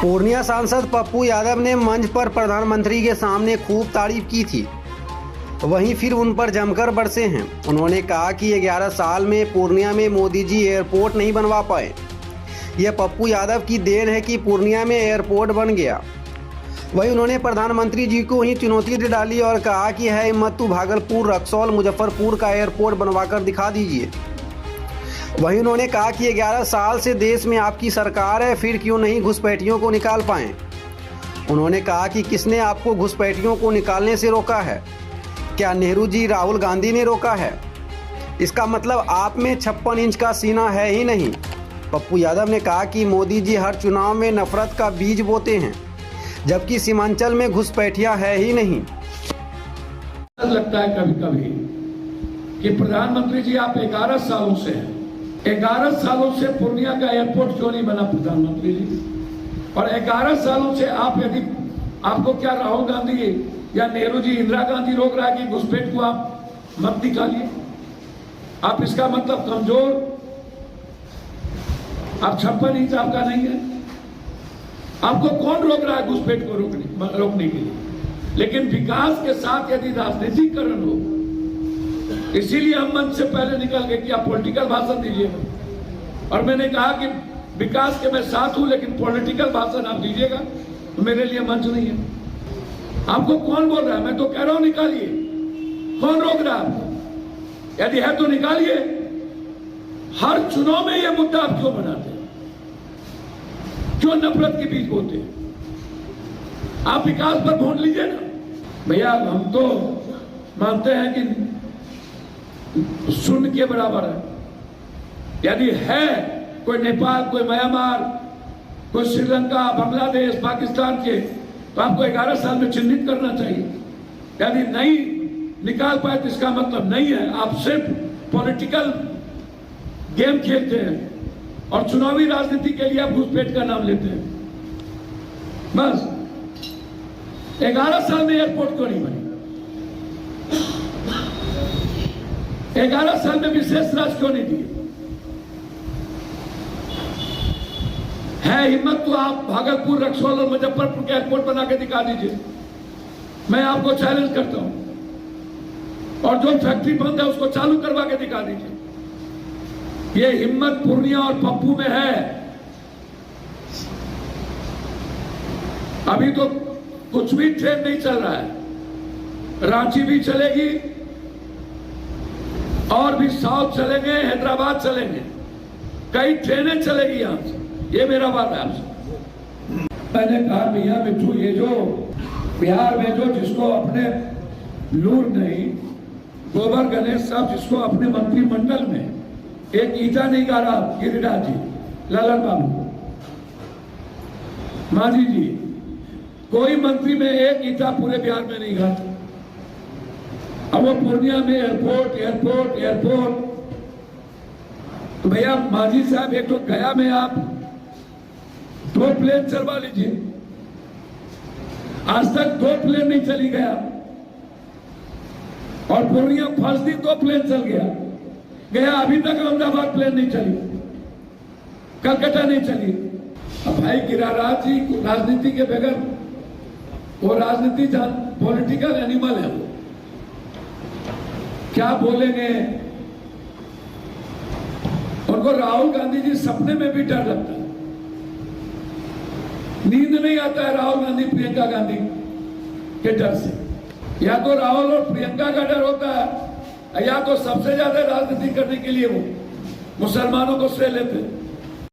पूर्णिया सांसद पप्पू यादव ने मंच पर प्रधानमंत्री के सामने खूब तारीफ की थी, वहीं फिर उन पर जमकर बरसे हैं। उन्होंने कहा कि 11 साल में पूर्णिया में मोदी जी एयरपोर्ट नहीं बनवा पाए। यह पप्पू यादव की देन है कि पूर्णिया में एयरपोर्ट बन गया। वहीं उन्होंने प्रधानमंत्री जी को ही चुनौती दे डाली और कहा कि है हिम्मत तो भागलपुर, रक्सौल, मुजफ्फरपुर का एयरपोर्ट बनवाकर दिखा दीजिए। वहीं उन्होंने कहा कि 11 साल से देश में आपकी सरकार है, फिर क्यों नहीं घुसपैठियों को निकाल पाए। उन्होंने कहा कि किसने आपको घुसपैठियों को निकालने से रोका है? क्या नेहरू जी, राहुल गांधी ने रोका है? इसका मतलब आप में 56 इंच का सीना है ही नहीं। पप्पू यादव ने कहा कि मोदी जी हर चुनाव में नफरत का बीज बोते हैं, जबकि सीमांचल में घुसपैठियां है ही नहीं। लगता है कभी कभी कि प्रधानमंत्री जी आप 11 सालों से हैं, 11 सालों से पूर्णिया का एयरपोर्ट क्यों नहीं बना प्रधानमंत्री जी? और 11 सालों से आप यदि आपको क्या राहुल गांधी या नेहरू जी, इंदिरा गांधी रोक रहा है कि घुसपैठ को आप मत निकालिए? आप इसका मतलब कमजोर, आप 56 इंच आपका नहीं है। आपको कौन रोक रहा है घुसपैठ को रोकने के लिए? लेकिन विकास के साथ यदि राजनीतिकरण हो, इसीलिए हम मंच से पहले निकल गए कि आप पॉलिटिकल भाषण दीजिएगा। और मैंने कहा कि विकास के मैं साथ हूं, लेकिन पॉलिटिकल भाषण आप दीजिएगा तो मेरे लिए मंच नहीं है। आपको कौन बोल रहा है? मैं तो कह रहा हूं निकालिए। कौन रोक रहा है आपको? यदि है तो निकालिए। हर चुनाव में यह मुद्दा आप क्यों बनाते हैं? क्यों नफरत के बीच बोलते हैं? आप विकास पर वोट लीजिए ना भैया। हम तो मानते हैं कि शून्य के बराबर है। यदि है कोई नेपाल, कोई म्यांमार, कोई श्रीलंका, बांग्लादेश, पाकिस्तान के, तो आपको 11 साल में चिन्हित करना चाहिए। यदि नहीं निकाल पाए तो इसका मतलब नहीं है आप सिर्फ पॉलिटिकल गेम खेलते हैं और चुनावी राजनीति के लिए आप घुसपैठ का नाम लेते हैं। बस 11 साल में एयरपोर्ट क्यों नहीं बनी? 11 साल में विशेष राज क्यों नहीं दिए? है हिम्मत तो आप भागलपुर, रक्सौल और मुजफ्फरपुर के एयरपोर्ट बना के दिखा दीजिए। मैं आपको चैलेंज करता हूं। और जो फैक्ट्री बंद है उसको चालू करवा के दिखा दीजिए। ये हिम्मत पूर्णिया और पप्पू में है। अभी तो कुछ भी ट्रेन नहीं चल रहा है। रांची भी चलेगी और भी साउथ चलेंगे, हैदराबाद चलेंगे, कई ट्रेनें चलेगी यहां से। ये मेरा बात है आपसे। मैंने कहा भैया मिठू, ये जो बिहार में जो जिसको अपने लूर नहीं, गोबर गणेश साहब जिसको अपने मंत्रिमंडल में एक ईटा नहीं गाड़ा, गिरिराज जी, ललन बाबू, मांझी जी, कोई मंत्री में एक ईटा पूरे बिहार में नहीं गाड़ा। अब वो पूर्णिया में एयरपोर्ट एयरपोर्ट एयरपोर्ट। तो भैया मांझी साहब, एक तो गया में आप 2 प्लेन चलवा लीजिए। आज तक 2 प्लेन नहीं चली गया, और पूर्णिया फर्स्ट दिन 2 प्लेन चल गया। अभी तक अहमदाबाद प्लेन नहीं चली, कलकत्ता नहीं चली। अब भाई गिरिराज जी राजनीति के बगैर, वो राजनीति पॉलिटिकल एनिमल है। वो क्या बोलेंगे? उनको राहुल गांधी जी सपने में भी डर लगता है। नींद नहीं आता है राहुल गांधी, प्रियंका गांधी के डर से। या तो राहुल और प्रियंका का डर होता है, या तो सबसे ज्यादा राजनीति करने के लिए वो मुसलमानों को श्रेय लेते हैं।